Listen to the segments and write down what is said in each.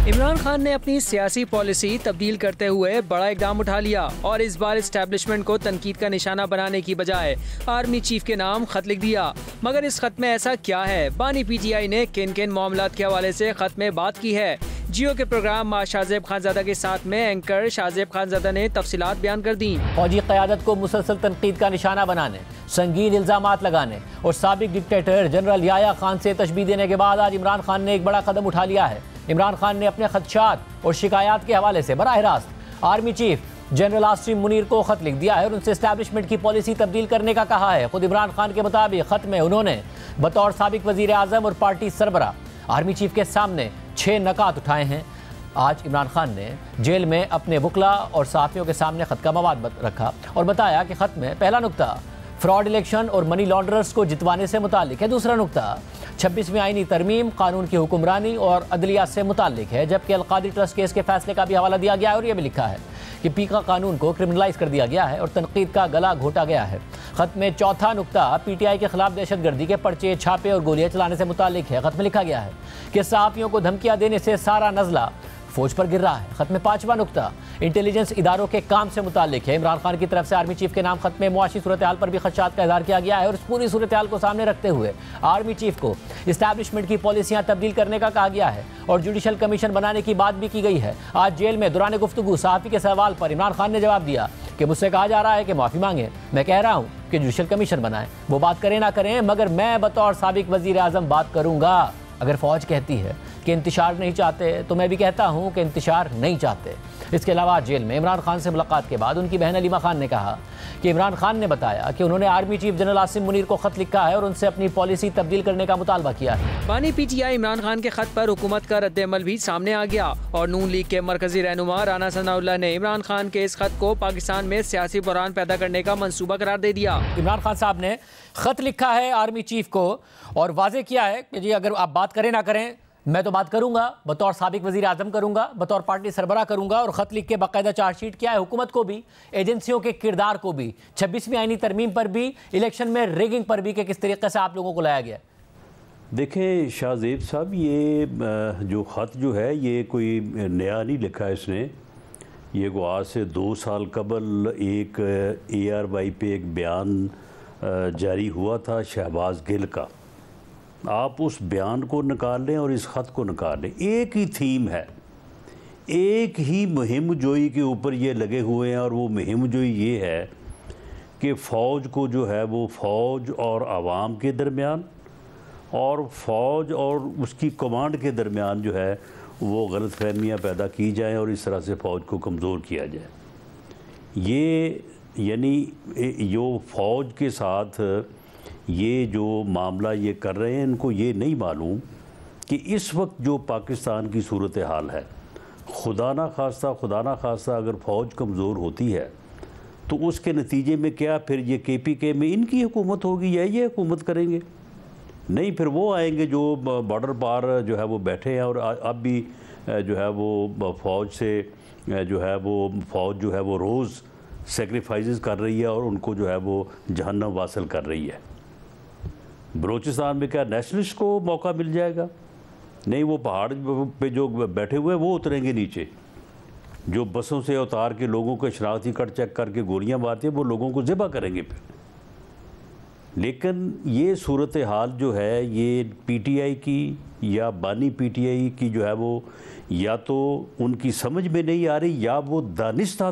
इमरान खान ने अपनी सियासी पॉलिसी तब्दील करते हुए बड़ा इकदाम उठा लिया और इस बार एस्टेब्लिशमेंट को तनकीद का निशाना बनाने की बजाय आर्मी चीफ के नाम खत लिख दिया। मगर इस खत में ऐसा क्या है? बानी PTI ने किन किन मामलात के हवाले से खत में बात की है? जियो के प्रोग्राम मां शाहजेब खानजादा के साथ में एंकर शाहजेब खानजादा ने तफसीलात बयान कर दी। फौजी क़यादत को मुसलसल तनकीद का निशाना बनाने, संगीन इल्जामात लगाने और साबिक डिक्टेटर जनरल याया खान से तशबीह देने के बाद आज इमरान खान ने एक बड़ा कदम उठा लिया है। इमरान खान ने अपने खदशात और शिकायत के हवाले से बराह रास्त army chief general Asim Munir को खत लिख दिया है और उनसे एस्टैब्लिशमेंट की पॉलिसी तब्दील करने का कहा है। खुद इमरान खान के मुताबिक खत में उन्होंने बतौर साबिक वजीर आजम और पार्टी सरबरा आर्मी चीफ के सामने 6 नकात उठाए हैं। आज इमरान खान ने जेल में अपने वकला और सहाफ़ियों के सामने खत का मवाद रखा और बताया कि खत में पहला नुक्ता फ्रॉड इलेक्शन और मनी लॉन्ड्रर्स को जितवाने से मुतालिक है, दूसरा नुक्ता 26वीं आईनी तरमीम, कानून की हुक्मरानी और अदलिया से मुतालिक है, जबकि अलकादी ट्रस्ट केस के फैसले का भी हवाला दिया गया है और यह भी लिखा है कि पीका कानून को क्रिमिनलाइज कर दिया गया है और तनकीद का गला घोटा गया है। खत में चौथा नुक्ता PTI के खिलाफ दहशतगर्दी के पर्चे, छापे और गोलियां चलाने से मुतालिक है। खत में लिखा गया है कि सहाफ़ियों को धमकियां देने से सारा नज़ला फौज पर गिर रहा है। खत में 5वां नुक्ता इंटेलिजेंस इदारों के काम से मुतालिक है। इमरान खान की तरफ से आर्मी चीफ के नाम खत में मुआशी सूरत हाल पर भी खदशात का इज़हार किया गया है और इस पूरी सूरत हाल को सामने रखते हुए आर्मी चीफ को इस्टेब्लिशमेंट की पॉलिसियां तब्दील करने का कहा गया है और जुडिशल कमीशन बनाने की बात भी की गई है। आज जेल में दौरान गुफ्तगू सहाफ़ी के सवाल पर इमरान खान ने जवाब दिया कि मुझसे कहा जा रहा है कि माफ़ी मांगे, मैं कह रहा हूँ कि जुडिशल कमीशन बनाए, वो बात करें ना करें, मगर मैं बतौर साबिक वज़ीर आज़म बात करूँगा। अगर फ़ौज कहती है कि इंतशार नहीं चाहते तो मैं भी कहता हूं कि इंतशार नहीं चाहते। इसके अलावा जेल में इमरान खान से मुलाकात के बाद उनकी बहन अलीमा खान ने कहा कि इमरान खान ने बताया कि उन्होंने army chief general Asim Munir को खत लिखा है और उनसे अपनी पॉलिसी तब्दील करने का मुतालबा किया है। बानी PTI इमरान खान के खत पर हुकूमत का रद्द-ए-अमल भी सामने आ गया और नून लीग के मरकजी रहनुमा राना सनाउल्लाह ने इमरान खान के इस खत को पाकिस्तान में सियासी बहरान पैदा करने का मंसूबा करार दे दिया। इमरान खान साहब ने खत लिखा है आर्मी चीफ को और वाजे किया है कि जी अगर आप बात करें ना करें, मैं तो बात करूंगा, बतौर साबिक वजीर आजम करूंगा, बतौर पार्टी सरबरा करूंगा। और ख़त लिख के बाकायदा चार्जशीट किया है हुकूमत को भी, एजेंसियों के किरदार को भी, 26वीं आईनी तरमीम पर भी, इलेक्शन में रिगिंग पर भी, कि किस तरीके से आप लोगों को लाया गया। देखें शाहजेब साहब, ये जो ख़त जो है ये कोई नया नहीं लिखा है इसने। ये को आज से 2 साल कबल एक ARY पे एक बयान जारी हुआ था शहबाज गिल का। आप उस बयान को निकाल लें और इस ख़त को निकाल लें, एक ही थीम है, एक ही मुहिम जोई के ऊपर ये लगे हुए हैं। और वो मुहिम जोई ये है कि फ़ौज को जो है वो फ़ौज और आवाम के दरमियान और फ़ौज और उसकी कमांड के दरमियान जो है वो गलतफहमियाँ पैदा की जाएँ और इस तरह से फ़ौज को कमज़ोर किया जाए। ये यानी जो फ़ौज के साथ ये जो मामला ये कर रहे हैं, इनको ये नहीं मालूम कि इस वक्त जो पाकिस्तान की सूरत हाल है, खुदा ना खास्ता अगर फ़ौज कमज़ोर होती है तो उसके नतीजे में क्या फिर ये KPK में इनकी हुकूमत होगी या ये हुकूमत करेंगे? नहीं, फिर वो आएंगे जो बॉर्डर पार जो है वो बैठे हैं और अब भी जो है वो फ़ौज से जो है वो फ़ौज जो है वो रोज़ सेक्रीफाइसेस कर रही है और उनको जो है वो जहन्नम वासिल कर रही है। बलूचिस्तान में क्या नेशनलिस्ट को मौका मिल जाएगा? नहीं, वो पहाड़ पे जो बैठे हुए हैं वो उतरेंगे नीचे, जो बसों से उतार के लोगों के शनाख्ती कार्ड चेक करके गोलियां मारते हैं वो लोगों को ज़िबा करेंगे फिर। लेकिन ये सूरत हाल जो है ये PTI की या बानी PTI की जो है वो या तो उनकी समझ में नहीं आ रही या वो दानिस्ता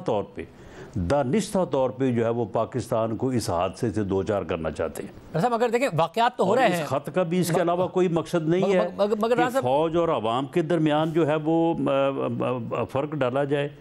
तौर पे जो है वो पाकिस्तान को इस हादसे से दो चार करना चाहते हैं। साहब अगर देखें वाक़यात तो हो रहे हैं, खत का भी इसके अलावा कोई मकसद नहीं है कि फ़ौज और आवाम के दरमियान जो है वो फ़र्क डाला जाए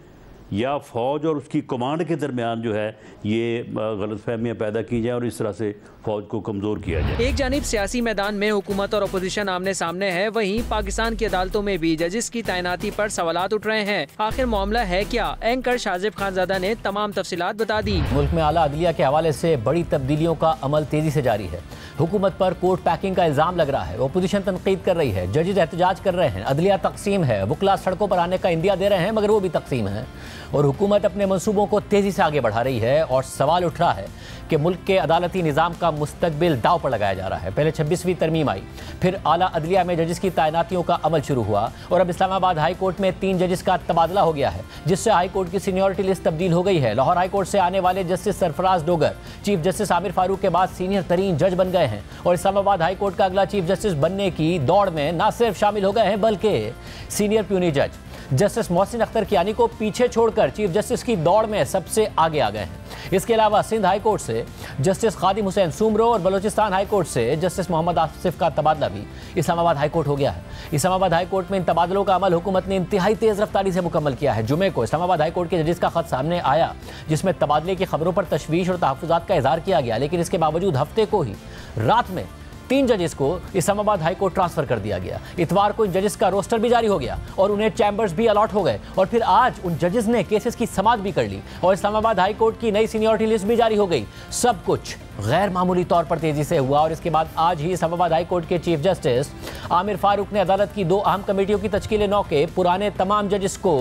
या फ़ौज और उसकी कमांड के दरमियान जो है ये गलतफहमियाँ पैदा की जाए और इस तरह से फ़ौज को कमज़ोर किया जाए। एक जानिब सियासी मैदान में हुकूमत और अपोजिशन आमने सामने है, वहीं पाकिस्तान की अदालतों में भी जजिस की तैनाती पर सवालात उठ रहे हैं। आखिर मामला है क्या? एंकर शाहजेब खानजादा ने तमाम तफसीलात बता दी। मुल्क में आला अदलिया के हवाले से बड़ी तब्दीलियों का अमल तेजी से जारी है। हुकूमत पर कोर्ट पैकिंग का इल्ज़ाम लग रहा है, अपोजिशन तनकीद कर रही है, जजेज एहतजाज कर रहे हैं, अदलिया तकसीम है, वकला सड़कों पर आने का इंदिया दे रहे हैं मगर वो भी तकसीम है। और हुकूमत अपने मंसूबों को तेजी से आगे बढ़ा रही है और सवाल उठ रहा है कि मुल्क के अदालती निज़ाम का मुस्तकबिल दाव पर लगाया जा रहा है। पहले 26वीं तरमीम आई, फिर आला अदलिया में जजिस की तैनातियों का अमल शुरू हुआ और अब इस्लामाबाद हाई कोर्ट में 3 जजिस का तबादला हो गया है, जिससे हाई कोर्ट की सीनियरिटी लिस्ट तब्दील हो गई है। लाहौर हाई कोर्ट से आने वाले justice Sarfaraz Dogar chief justice Amir Farooq के बाद सीनियर तरीन जज बन गए हैं और इस्लामाबाद हाई कोर्ट का अगला चीफ जस्टिस बनने की दौड़ में न सिर्फ शामिल हो गए हैं बल्कि सीनियर प्यूनी जज जस्टिस मोहसिन अख्तर कियानी को पीछे छोड़कर चीफ जस्टिस की दौड़ में सबसे आगे आ गए हैं। इसके अलावा सिंध हाई कोर्ट से जस्टिस खादिम हुसैन सुमरो और बलोचिस्तान हाई कोर्ट से जस्टिस मोहम्मद आसिफ का तबादला भी इस्लामाबाद हाई कोर्ट हो गया है। इस्लामाबाद हाई कोर्ट में इन तबादलों का अमल हुकूमत ने इंतहाई तेज रफ्तारी से मुकम्मल किया है। जुमे को इस्लामाबाद हाई कोर्ट के जजिस का खत सामने आया जिसमें तबादले की खबरों पर तशवीश और तहफ़्फ़ुज़ात का इज़हार किया गया, लेकिन इसके बावजूद हफ्ते को ही रात में 3 जजेस को इस्लामाबाद हाई कोर्ट ट्रांसफर कर दिया गया। इतवार को इन जजेस का रोस्टर भी जारी हो गया और उन्हें चैम्बर्स भी अलॉट हो गए और फिर आज उन जजेस ने केसेस की समाअत भी कर ली और इस्लामाबाद हाई कोर्ट की नई सीनियरिटी लिस्ट भी जारी हो गई। सब कुछ गैर मामूली तौर पर तेजी से हुआ और इसके बाद आज ही इस्लामाबाद हाई कोर्ट के चीफ जस्टिस आमिर फारूक ने अदालत की 2 अहम कमेटियों की तश्कील नौ के पुराने तमाम जजेस को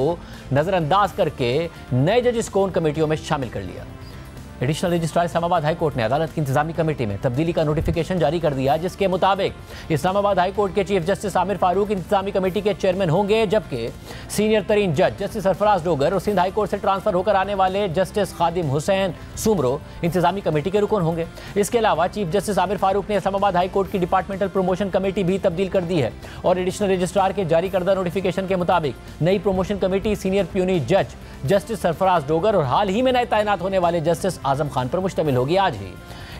नज़रअंदाज करके नए जजेस को उन कमेटियों में शामिल कर लिया। Additional registrar Islamabad high court ने अदालत की इंतजामी कमेटी में तब्दीली का नोटिफिकेशन जारी कर दिया, जिसके मुताबिक इस्लामाबाद हाई कोर्ट के चीफ जस्टिस आमिर फारूक इंतजामी कमेटी के चेयरमैन होंगे, जबकि सीनियर तरीन जज जस्टिस सरफराज डोगर और सिंध हाई कोर्ट से ट्रांसफर होकर आने वाले जस्टिस खादिम हुसैन सुमरो इंतजामी कमेटी के रुकन होंगे। इसके अलावा चीफ जस्टिस आमिर फारूक ने इस्लामाबाद हाई कोर्ट की डिपार्टमेंटल प्रमोशन कमेटी भी तब्दील कर दी है और एडिशनल रजिस्ट्रार के जारी करदा नोटिफिकेशन के मुताबिक नई प्रमोशन कमेटी सीनियर प्यूनी जज जस्टिस सरफराज डोगर और हाल ही में नए तैनात होने वाले जस्टिस आजम खान पर मुश्तमिल होगी। आज ही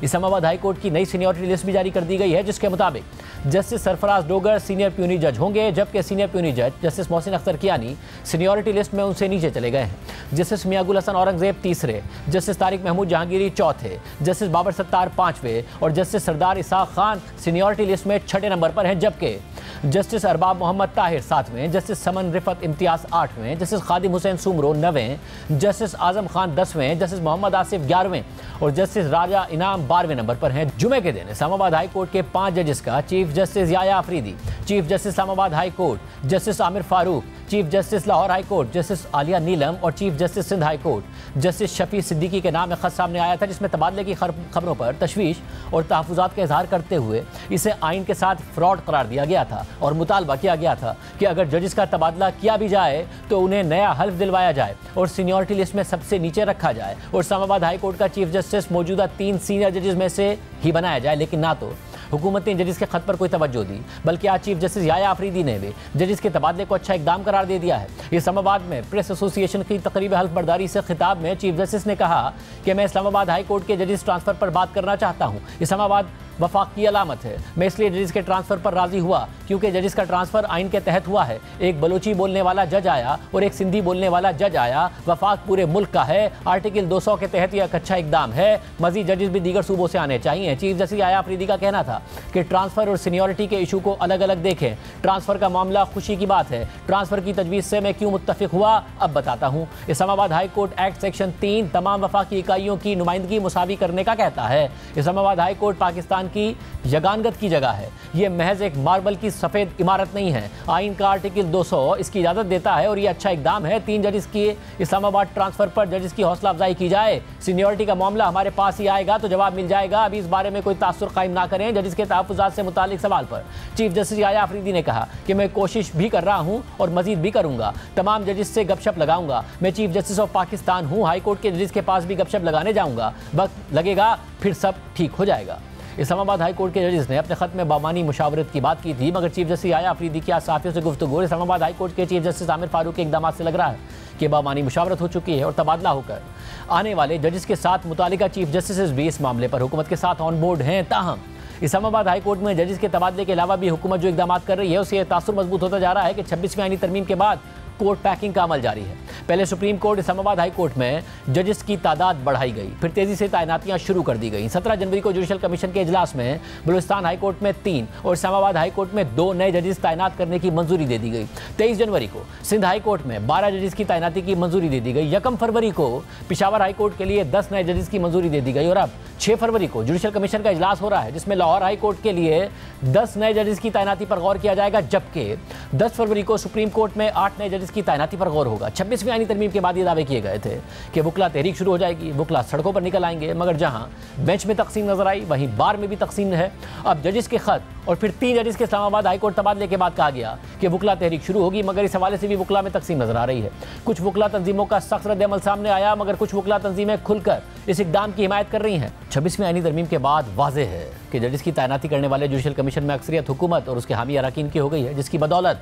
इस्लामाबाद हाई कोर्ट की नई सीनियरिटी लिस्ट भी जारी कर दी गई है, जिसके मुताबिक justice Sarfaraz Dogar senior puisne जज होंगे, जबकि सीनियर प्यूनी जज justice Mohsin Akhtar Kayani seniority list में उनसे नीचे चले गए हैं। जस्टिस मियागुल हसन औरंगजेब तीसरे, जस्टिस तारिक महमूद जहांगीरी चौथे, जस्टिस बाबर सत्तार पांचवें और जस्टिस सरदार इसाक खान सीनियरिटी लिस्ट में 6ठे नंबर पर हैं, जबकि जस्टिस अरबाब मोहम्मद ताहिर 7वें, जस्टिस समन रिफत इम्तियाज 8वें, जस्टिस खादिम हुसैन सुमरो 9वें, जस्टिस आजम खान 10वें, जस्टिस मोहम्मद आसिफ 11वें और जस्टिस राजा इनाम 12वें नंबर पर हैं। जुमे के दिन इस्लामाबाद हाई कोर्ट के 5 जजेस का chief justice Yahya Afridi, chief justice Islamabad high court justice Amir Farooq, chief justice Lahore high court justice Aliya Neelum और chief justice Sindh high court justice Shafi Siddiqui के नाम में खत सामने आया था, जिसमें तबादले की खबरों पर तशवीश और तहफ़्फ़ुज़ात का इजहार करते हुए इसे आइन के साथ फ्रॉड करार दिया गया था और मुतालबा किया गया था कि अगर जजेस का तबादला किया भी जाए तो उन्हें नया हल्फ दिलवाया जाए और सीनियरिटी लिस्ट में सबसे नीचे रखा जाए और इस्लामाबाद हाई कोर्ट का चीफ जस्टिस मौजूदा 3 सीनियर जजेस में से ही बनाया जाए। लेकिन ना तो हुकूमत ने जजिस के खत पर कोई तवज्जो दी, बल्कि आज चीफ जस्टिस याया अफरीदी ने भी जजिस के तबादले को अच्छा इकदाम करार दे दिया है। इस्लामाबाद में प्रेस एसोसिएशन की तकरीब हल्फ बर्दारी से खिताब में चीफ जस्टिस ने कहा कि मैं इस्लामाबाद हाई कोर्ट के जजिस ट्रांसफर पर बात करना चाहता हूँ। इस्लामाबाद वफाक की अलामत है। मैं इसलिए जजिस के ट्रांसफर पर राजी हुआ क्योंकि जजिस का ट्रांसफर आइन के तहत हुआ है। एक बलोची बोलने वाला जज आया और एक सिंधी बोलने वाला जज आया। वफाक पूरे मुल्क का है। आर्टिकल 200 के तहत यह एक अच्छा इकदाम है। मजीद जजिस भी दीगर सूबों से आने चाहिए। चीफ जस्टिस याया अफरीदी का कहना था कि ट्रांसफर और सीनियरिटी के इशू को अलग अलग देखें। ट्रांसफर का मामला खुशी की बात है। ट्रांसफर की तजवीज़ से मैं क्यों मुत्तफिक हुआ अब बताता हूँ। Islamabad high court act section 3 तमाम वफाकी इकाइयों की नुमाइंदगी मुसावी करने का कहता है। इस्लामाबाद हाई कोर्ट पाकिस्तान की यगानगत की जगह है। ये महज एक मार्बल की सफ़ेद इमारत नहीं है। आइन का आर्टिकल 200 इसकी इजाज़त देता है और ये अच्छा इकदाम है। 3 जजिस की इस्लामाबाद ट्रांसफ़र पर जजिस की हौसला अफजाई की जाए। सीनियरिटी का मामला हमारे पास ही आएगा तो जवाब मिल जाएगा। अभी इस बारे में कोई तासुर कायम ना करें। जजिस के तहफ़्फ़ुज़ात से मुतालिक सवाल पर चीफ जस्टिस याया अफरीदी ने कहा कि मैं कोशिश भी कर रहा हूँ और मजीद भी करूँगा। तमाम जजिस से गपशप लगाऊंगा। मैं चीफ जस्टिस ऑफ पाकिस्तान हूँ। हाई कोर्ट के जजिस के पास भी गपशप लगाने जाऊँगा। वक्त लगेगा, फिर सब ठीक हो जाएगा। इस्लामाबाद हाई कोर्ट के जजिस ने अपने खत में बामानी मुशावरत की बात की थी, मगर चीफ जस्टिस याया अफरीदी की आज सहाफ़ियों से गुफ्तगू इस्लामाबाद हाई कोर्ट के चीफ जस्टिस आमिर फारूक के इक़दाम से लग रहा है कि बामानी मुशावरत हो चुकी है और तबादला होकर आने वाले जजिस के साथ मुतालिका चीफ जस्टिस भी इस मामले पर हुकूमत के साथ ऑन बोर्ड हैं। ताहम इस्लामाबाद हाई कोर्ट में जजिस के तबादले के अलावा भी हुकूमत जो इक़दाम कर रही है उससे तासुर मजबूत होता जा रहा है कि 26वीं आईनी तरमीम के बाद कोर्ट पैकिंग का अमल जारी है। पहले supreme court Islamabad high court में जजिस की तादाद बढ़ाई गई, फिर तेजी से तैनातियां शुरू कर दी गई। 17 जनवरी को जुडिशल कमीशन के इजलास में बलूचिस्तान हाई कोर्ट में 3 और इस्लामाबाद हाई कोर्ट में 2 नए जजिस तैनात करने की मंजूरी दे दी गई। 23 जनवरी को सिंध हाई कोर्ट में 12 जजिस की तैनाती की मंजूरी दे दी गई। 1 फरवरी को पेशावर हाई कोर्ट के लिए 10 नए जजिस की मंजूरी दे दी गई और अब 6 फरवरी को जुडिशल कमीशन का इजलास हो रहा है, जिसमें लाहौर हाई कोर्ट के लिए 10 नए जजिस की तैनाती पर गौर किया जाएगा, जबकि 10 फरवरी को सुप्रीम कोर्ट में 8 नए जजिस की तैनाती पर गौर होगा। 26वीं 26वीं आईनी तरमीम के बाद ये दावे किए गए थे कि वकला तहरीक शुरू हो जाएगी, वकला सड़कों पर निकल आएंगे, मगर जहां बेंच में तकसीम नजर आई वहीं बार में भी तकसीम है। अब जजिस के खत और फिर 3 जजिस के इस्लामाबाद हाईकोर्ट तबादले के बाद कहा गया कि वकला तहरीक शुरू होगी, मगर इस हवाले से भी वकला में तकसीम नजर आ रही है। कुछ वकला तंजीमों का सख्त रद्द-ए-अमल सामने आया, मगर कुछ वकला तंजीमें खुलकर इस इक़दाम की हिमायत कर रही हैं। 26वीं आईनी तरमीम के बाद वाज़ेह है कि जजिस की तैनाती करने वाले जुडिशल कमीशन में अक्सरियत हुकूमत और उसके हामी अरकान की हो गई है, जिसकी बदौलत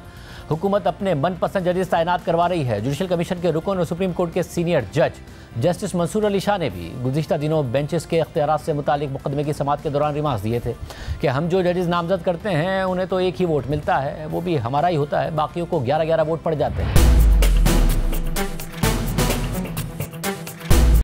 हुकूमत अपने मनपसंद जजेस तैनात करवा रही है। जुडिशल कमीशन के रुकन और सुप्रीम कोर्ट के सीनियर जज जस्टिस मंसूर अली शाह ने भी गुज़िश्ता दिनों बेंचेस के इख्तियारात से मुतालिक मुकदमे की समाअत के दौरान रिमार्क्स दिए थे कि हम जो जजेस नामजद करते हैं उन्हें तो एक ही वोट मिलता है, वो भी हमारा ही होता है, बाकियों को 11-11 वोट पड़ जाते हैं।